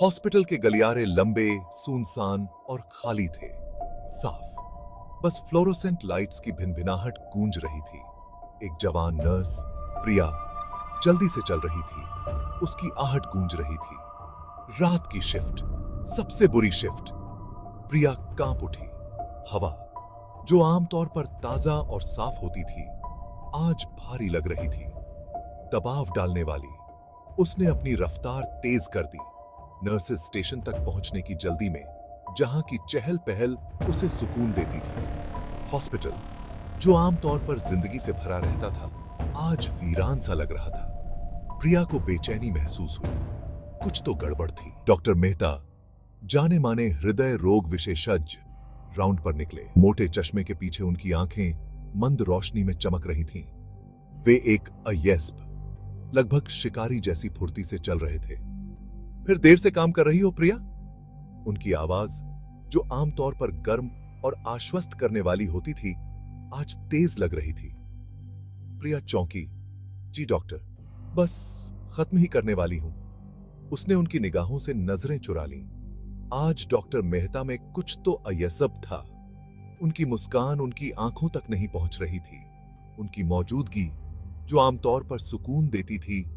Hospital के गलियारे लंबे, सुनसान और खाली थे। साफ, बस फ्लोरोसेंट लाइट्स की भिनभिनाहट गूंज रही थी। एक जवान नर्स, प्रिया, जल्दी से चल रही थी। उसकी आहट गूंज रही थी। रात की शिफ्ट, सबसे बुरी शिफ्ट। प्रिया कांप उठी। हवा, जो आमतौर पर ताजा और साफ होती थी, आज भारी लग रही थी, दबाव डालने वाली। उसने अपनी रफ्तार तेज कर दी, नर्सेस स्टेशन तक पहुंचने की जल्दी में, जहां की चहल पहल उसे सुकून देती थी। हॉस्पिटल, जो आमतौर पर जिंदगी से भरा रहता था, आज वीरान सा लग रहा था। प्रिया को बेचैनी महसूस हुई। कुछ तो गड़बड़ थी। डॉक्टर मेहता, जाने माने हृदय रोग विशेषज्ञ, राउंड पर निकले। मोटे चश्मे के पीछे उनकी आंखें मंद रोशनी में चमक रही थीं। वे एक अयस्प, लगभग शिकारी जैसी फुर्ती से चल रहे थे। फिर देर से काम कर रही हो प्रिया? उनकी आवाज, जो आमतौर पर गर्म और आश्वस्त करने वाली होती थी, आज तेज लग रही थी। प्रिया चौंकी। जी डॉक्टर, बस खत्म ही करने वाली हूं। उसने उनकी निगाहों से नजरें चुरा लीं। आज डॉक्टर मेहता में कुछ तो अयस्ब था। उनकी मुस्कान उनकी आंखों तक नहीं पहुंच रही थी। उनकी मौजूदगी, जो आमतौर पर सुकून देती थी,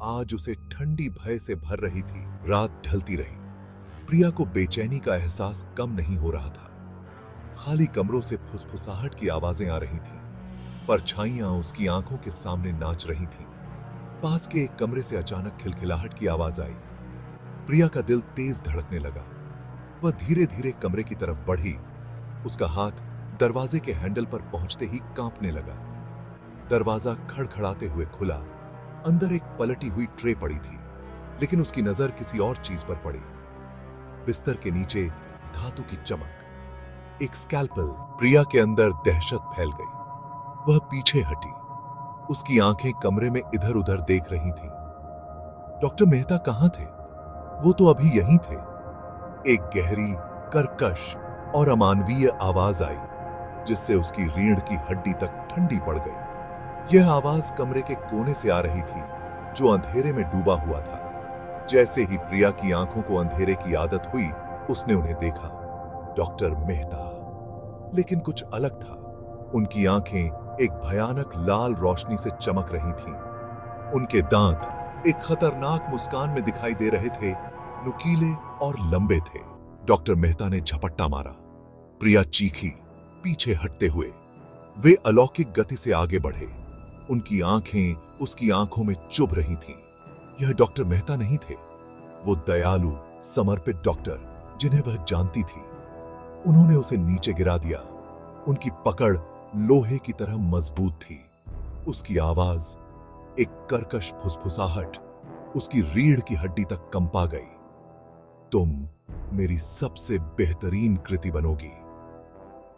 आज उसे ठंडी भय से भर रही थी। रात ढलती रही। प्रिया को बेचैनी का एहसास कम नहीं हो रहा था। खाली कमरों से फुसफुसाहट की आवाजें आ रही थीं। परछाइयां उसकी आंखों के सामने नाच रही थीं। पास के एक कमरे से अचानक खिलखिलाहट की आवाज आई। प्रिया का दिल तेज धड़कने लगा। वह धीरे धीरे कमरे की तरफ बढ़ी। उसका हाथ दरवाजे के हैंडल पर पहुंचते ही कांपने लगा। दरवाजा खड़खड़ाते हुए खुला। अंदर एक पलटी हुई ट्रे पड़ी थी, लेकिन उसकी नजर किसी और चीज पर पड़ी। बिस्तर के नीचे धातु की चमक, एक स्कैल्पल। प्रिया के अंदर दहशत फैल गई। वह पीछे हटी। उसकी आंखें कमरे में इधर उधर देख रही थीं। डॉक्टर मेहता कहां थे? वो तो अभी यहीं थे। एक गहरी, कर्कश और अमानवीय आवाज आई, जिससे उसकी रीढ़ की हड्डी तक ठंडी पड़ गई। यह आवाज कमरे के कोने से आ रही थी, जो अंधेरे में डूबा हुआ था। जैसे ही प्रिया की आंखों को अंधेरे की आदत हुई, उसने उन्हें देखा। डॉक्टर मेहता, लेकिन कुछ अलग था। उनकी आंखें एक भयानक लाल रोशनी से चमक रही थीं। उनके दांत एक खतरनाक मुस्कान में दिखाई दे रहे थे, नुकीले और लंबे थे। डॉक्टर मेहता ने झपट्टा मारा। प्रिया चीखी, पीछे हटते हुए। वे अलौकिक गति से आगे बढ़े। उनकी आंखें उसकी आंखों में चुभ रही थीं। यह डॉक्टर मेहता नहीं थे, वो दयालु, समर्पित डॉक्टर जिन्हें वह जानती थी। उन्होंने उसे नीचे गिरा दिया। उनकी पकड़ लोहे की तरह मजबूत थी। उसकी आवाज, एक कर्कश फुसफुसाहट, उसकी रीढ़ की हड्डी तक कंपा गई। तुम मेरी सबसे बेहतरीन कृति बनोगी।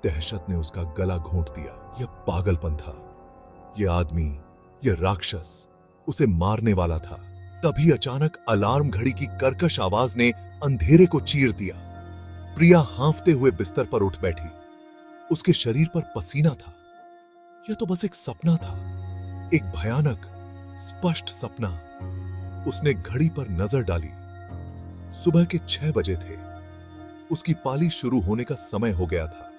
दहशत ने उसका गला घोंट दिया। यह पागलपन था। यह आदमी, यह राक्षस उसे मारने वाला था। तभी अचानक अलार्म घड़ी की कर्कश आवाज ने अंधेरे को चीर दिया। प्रिया हांफते हुए बिस्तर पर उठ बैठी। उसके शरीर पर पसीना था। यह तो बस एक सपना था, एक भयानक, स्पष्ट सपना। उसने घड़ी पर नजर डाली। सुबह के 6 बजे थे। उसकी पाली शुरू होने का समय हो गया था।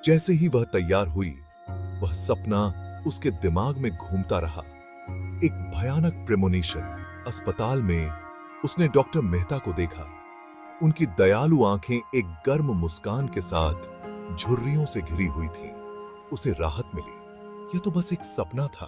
जैसे ही वह तैयार हुई, वह सपना उसके दिमाग में घूमता रहा। एक भयानक प्रेमोनिशन। अस्पताल में उसने डॉक्टर मेहता को देखा। उनकी दयालु आंखें एक गर्म मुस्कान के साथ झुर्रियों से घिरी हुई थीं। उसे राहत मिली। यह तो बस एक सपना था।